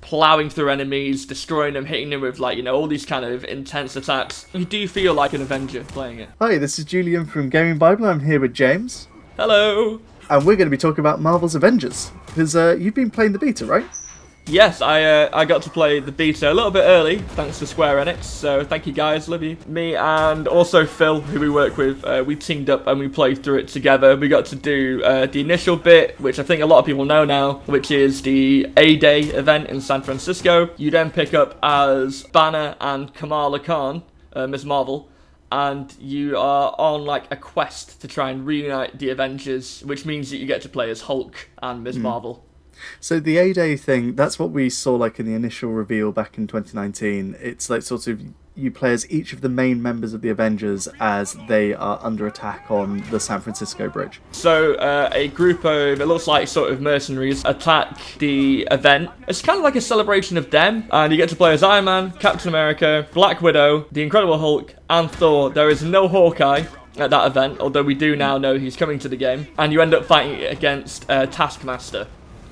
plowing through enemies, destroying them, hitting them with, like, you know, all these kind of intense attacks. You do feel like an Avenger playing it. Hi, this is Julian from GAMINGbible. I'm here with James. Hello! And we're going to be talking about Marvel's Avengers. Because you've been playing the beta, right? Yes, I got to play the beta a little bit early, thanks to Square Enix, so thank you guys, love you. Me and also Phil, who we work with, we teamed up and we played through it together. We got to do the initial bit, which I think a lot of people know now, which is the A-Day event in San Francisco. You then pick up as Banner and Kamala Khan, Ms. Marvel, and you are on like a quest to try and reunite the Avengers, which means that you get to play as Hulk and Ms. Marvel. So the A-Day thing, that's what we saw like in the initial reveal back in 2019. It's like sort of you play as each of the main members of the Avengers as they are under attack on the San Francisco bridge. So a group of, it looks like sort of mercenaries, attack the event. It's kind of like a celebration of them, and you get to play as Iron Man, Captain America, Black Widow, the Incredible Hulk, and Thor. There is no Hawkeye at that event, although we do now know he's coming to the game, and you end up fighting against Taskmaster.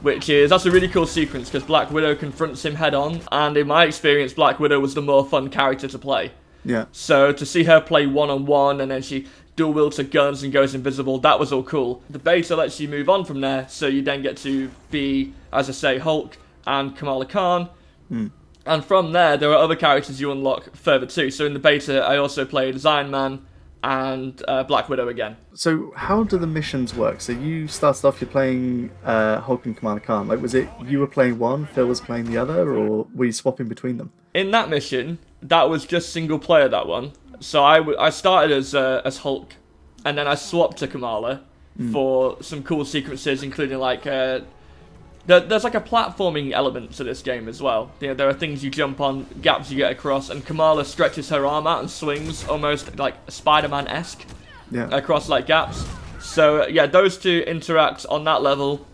That's a really cool sequence because Black Widow confronts him head on, and in my experience, Black Widow was the more fun character to play. Yeah. So to see her play one-on-one, and then she dual wields her guns and goes invisible, that was all cool. The beta lets you move on from there, so you then get to be, as I say, Hulk and Kamala Khan. And from there are other characters you unlock further too. So in the beta, I also played as Iron Man and Black Widow again. So how do the missions work? So you started off, you're playing Hulk and Kamala Khan. Like, was it you were playing one, Phil was playing the other, or were you swapping between them? In that mission, that was just single player, that one. So I started as Hulk, and then I swapped to Kamala for some cool sequences, including like there's like a platforming element to this game as well. You know, there are things you jump on, gaps you get across, and Kamala stretches her arm out and swings almost like Spider-Man-esque across like gaps. So yeah, those two interact on that level.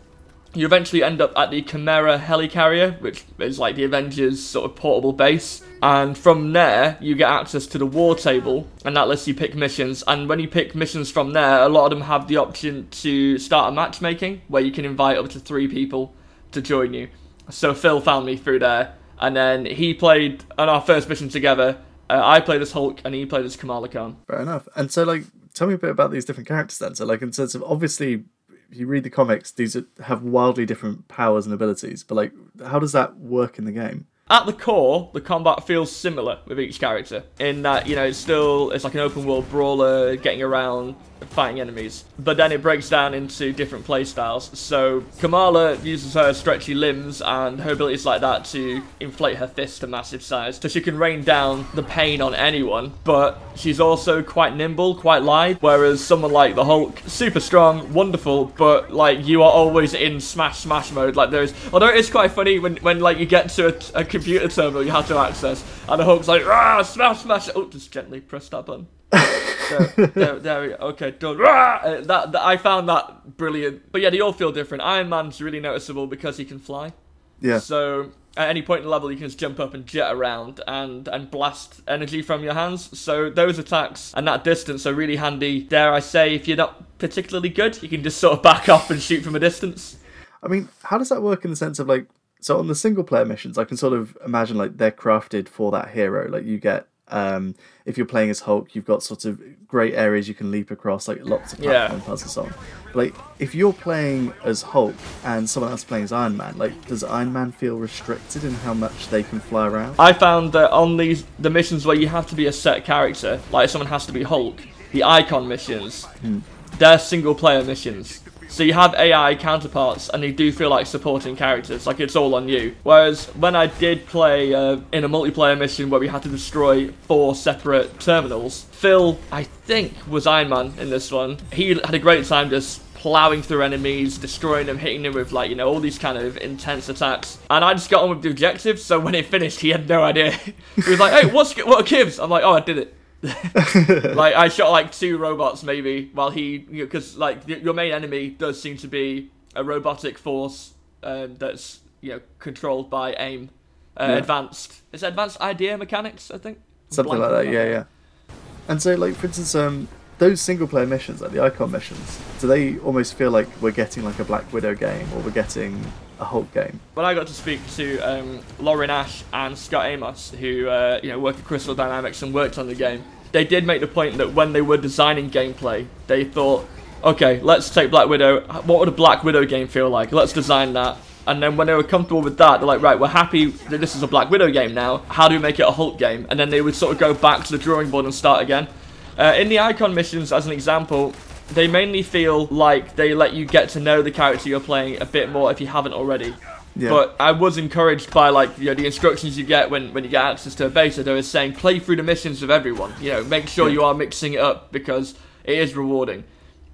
You eventually end up at the Chimera helicarrier, which is like the Avengers sort of portable base. And from there, you get access to the war table, and that lets you pick missions. And when you pick missions from there, a lot of them have the option to start a matchmaking, where you can invite up to 3 people to join you. So Phil found me through there, and then he played on our first mission together. I played as Hulk, and he played as Kamala Khan. Fair enough. And so, like, tell me a bit about these different characters then. So, like, in sense of, obviously, if you read the comics, these have wildly different powers and abilities, but, like, how does that work in the game? At the core, the combat feels similar with each character, in that, you know, it's like an open world brawler, getting around, fighting enemies. But then it breaks down into different playstyles. So Kamala uses her stretchy limbs and her abilities like that to inflate her fist to massive size, so she can rain down the pain on anyone. But she's also quite nimble, quite lithe, whereas someone like the Hulk, super strong, wonderful, but like you are always in smash mode. Like although it's quite funny when like you get to a computer terminal you have to access, and the Hulk's like, rah, smash. Oh, just gently press that button. there we go. Okay, done. I found that brilliant. But yeah, they all feel different. Iron Man's really noticeable because he can fly. Yeah. So at any point in the level, you can just jump up and jet around and blast energy from your hands. So those attacks and that distance are really handy. Dare I say, if you're not particularly good, you can just sort of back off and shoot from a distance. I mean, how does that work in the sense of, like, so on the single player missions, I can sort of imagine like they're crafted for that hero. Like you get, if you're playing as Hulk, you've got sort of great areas you can leap across, like lots of platform puzzles on. But like if you're playing as Hulk and someone else playing as Iron Man, like does Iron Man feel restricted in how much they can fly around? I found that on the missions where you have to be a set character, like someone has to be Hulk, the Icon missions, they're single player missions. So you have AI counterparts, and they do feel like supporting characters, like it's all on you. Whereas when I did play in a multiplayer mission where we had to destroy 4 separate terminals, Phil, I think, was Iron Man in this one. He had a great time just plowing through enemies, destroying them, hitting them with, like, you know, all these kind of intense attacks. And I just got on with the objectives, so when it finished, he had no idea. He was like, hey, what gives? I'm like, oh, I did it. Like I shot like 2 robots maybe while he, because like your main enemy does seem to be a robotic force that's, you know, controlled by AIM, advanced idea mechanics, I think, something like that. Yeah. And so, like, for instance, those single player missions, like the Icon missions, do they almost feel like we're getting like a Black Widow game, or we're getting a Hulk game. When I got to speak to Lauren Ash and Scott Amos, who work at Crystal Dynamics and worked on the game, they did make the point that when they were designing gameplay, they thought, okay, let's take Black Widow. What would a Black Widow game feel like? Let's design that. And then when they were comfortable with that, they're like, right, we're happy that this is a Black Widow game now. How do we make it a Hulk game? And then they would sort of go back to the drawing board and start again. In the Icon missions, as an example, they mainly feel like they let you get to know the character you're playing a bit more if you haven't already. Yeah. But I was encouraged by the instructions you get when you get access to a beta. They were saying play through the missions with everyone. Make sure you are mixing it up because it is rewarding.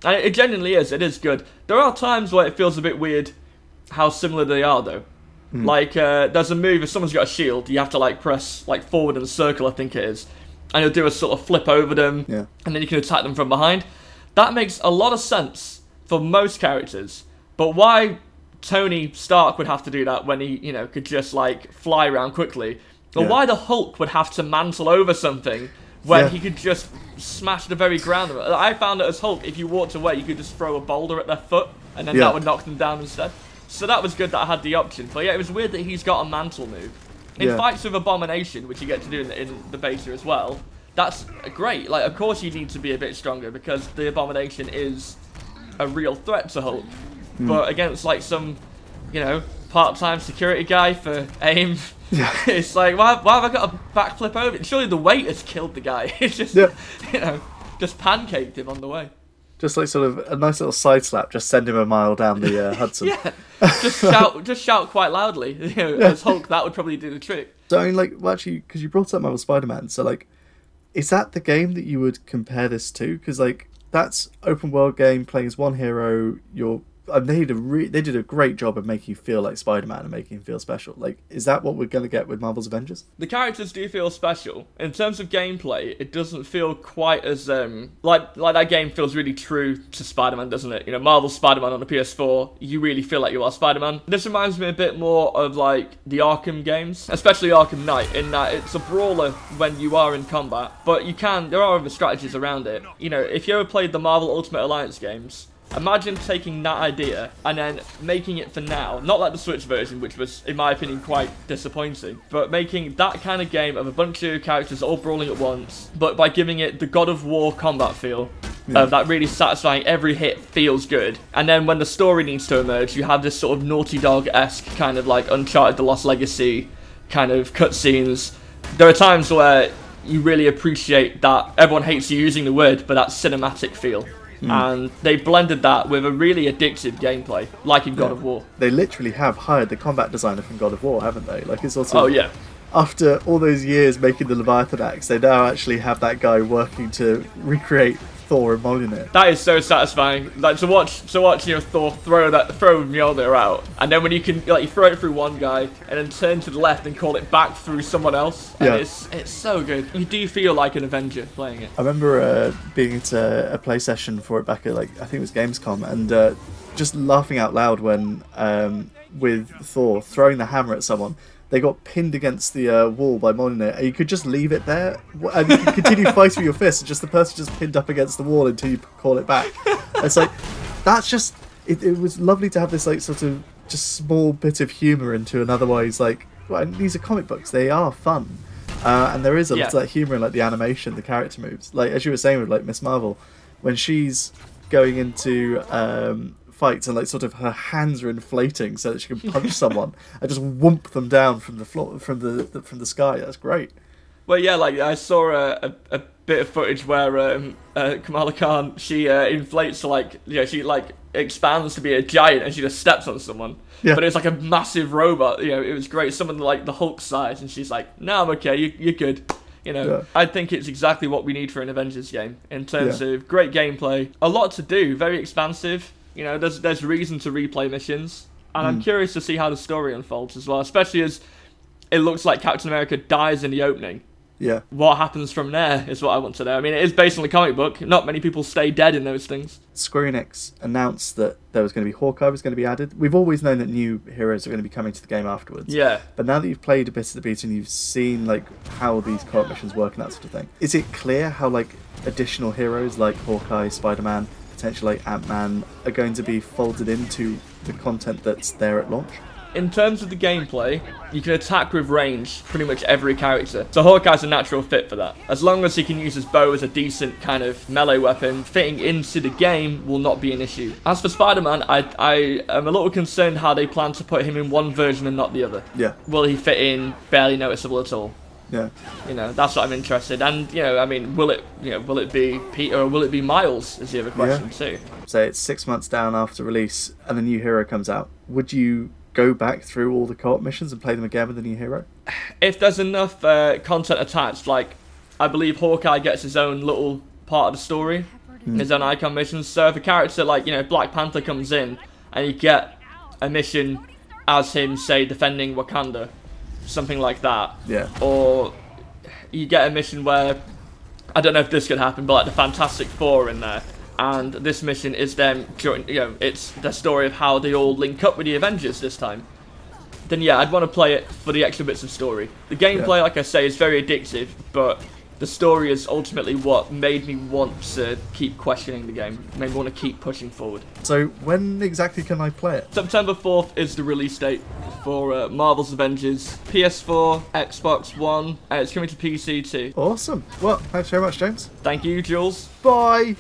And it genuinely is. It is good. There are times where it feels a bit weird how similar they are, though. There's a move, if someone's got a shield, you have to press forward and circle, I think it is. And you'll do a sort of flip over them, and then you can attack them from behind. That makes a lot of sense for most characters. But why Tony Stark would have to do that when he, could just fly around quickly? Or why the Hulk would have to mantle over something when he could just smash the very ground of it? I found that as Hulk, if you walked away, you could just throw a boulder at their foot, and then that would knock them down instead. So that was good that I had the option. But yeah, it was weird that he's got a mantle move. In fights with Abomination, which you get to do in the beta as well, that's great. Of course you need to be a bit stronger because the Abomination is a real threat to Hulk. But against some, part-time security guy for AIM, it's why have I got a backflip over it? Surely the weight has killed the guy. It's just, just pancaked him on the way. Just sort of a nice little side slap, just send him a mile down the Hudson. just shout quite loudly. As Hulk, that would probably do the trick. So I mean, actually, because you brought up Marvel Spider-Man, so is that the game that you would compare this to? Because that's open world game, playing as one hero. They did a great job of making you feel like Spider-Man and making him feel special. Is that what we're going to get with Marvel's Avengers? The characters do feel special. In terms of gameplay, it doesn't feel quite as, like that game feels really true to Spider-Man, doesn't it? Marvel's Spider-Man on the PS4, you really feel like you are Spider-Man. This reminds me a bit more of, the Arkham games, especially Arkham Knight, in that it's a brawler when you are in combat, but there are other strategies around it. If you ever played the Marvel Ultimate Alliance games, imagine taking that idea and then making it for now, not like the Switch version, which was, in my opinion, quite disappointing, but making that kind of game of a bunch of characters all brawling at once, but by giving it the God of War combat feel, that really satisfying, every hit feels good. And then when the story needs to emerge, you have this sort of Naughty Dog-esque kind of Uncharted The Lost Legacy kind of cutscenes. There are times where you really appreciate that, everyone hates you using the word, but that cinematic feel. And they blended that with a really addictive gameplay, like in God of War. They literally have hired the combat designer from God of War, haven't they? It's also... Oh, yeah. After all those years making the Leviathan axe, they now actually have that guy working to recreate Thor and Mjolnir. That is so satisfying. To watch Thor throw Mjolnir out, and then when you can you throw it through one guy and then turn to the left and call it back through someone else. And it's so good. You do feel like an Avenger playing it. I remember being at a play session for it back at I think it was Gamescom, and just laughing out loud when with Thor throwing the hammer at someone. They got pinned against the wall by Mjolnir, and you could just leave it there, and you could continue fighting with your fists, and just the person just pinned up against the wall until you call it back. It's that's just... It was lovely to have this sort of just small bit of humour into an otherwise these are comic books, they are fun. And there is a lot of that humour in the animation, the character moves. As you were saying with Miss Marvel, when she's going into... fights and sort of her hands are inflating so that she can punch someone and just whoomp them down from the floor, from the sky. That's great. Well, yeah, I saw a bit of footage where Kamala Khan, she inflates to she expands to be a giant and she just steps on someone. Yeah. But it's a massive robot. It was great. Someone the Hulk size, and she's like, "No, I'm okay. You're good." I think it's exactly what we need for an Avengers game in terms of great gameplay, a lot to do, very expansive. There's reason to replay missions, and I'm curious to see how the story unfolds as well, especially as it looks like Captain America dies in the opening. Yeah. What happens from there is what I want to know. I mean, it is based on the comic book. Not many people stay dead in those things. Square Enix announced that there was going to be Hawkeye was going to be added. We've always known that new heroes are going to be coming to the game afterwards. Yeah. But now that you've played a bit of the beta and you've seen how these co-op missions work and that sort of thing, is it clear how additional heroes like Hawkeye, Spider-Man, potentially Ant-Man are going to be folded into the content that's there at launch? In terms of the gameplay, you can attack with range pretty much every character. So Hawkeye's a natural fit for that. As long as he can use his bow as a decent kind of melee weapon, fitting into the game will not be an issue. As for Spider-Man, I am a little concerned how they plan to put him in one version and not the other. Yeah. Will he fit in barely noticeable at all? Yeah. You know, that's what I'm interested. And, you know, I mean, will it be Peter or will it be Miles is the other question too. Say it's 6 months down after release and a new hero comes out. Would you go back through all the co-op missions and play them again with the new hero? If there's enough content attached, like, I believe Hawkeye gets his own little part of the story, his own icon missions. So if a character like, you know, Black Panther comes in and you get a mission as him, say, defending Wakanda, something like that. Yeah. Or you get a mission where, I don't know if this could happen, but like the Fantastic Four are in there. And this mission is them, you know, it's the story of how they all link up with the Avengers this time. Then yeah, I'd want to play it for the extra bits of story. The gameplay, like I say, is very addictive, but the story is ultimately what made me want to keep questioning the game, made me want to keep pushing forward. So when exactly can I play it? September 4th is the release date for Marvel's Avengers. PS4, Xbox One, and it's coming to PC too. Awesome. Well, thanks very much, James. Thank you, Jules. Bye.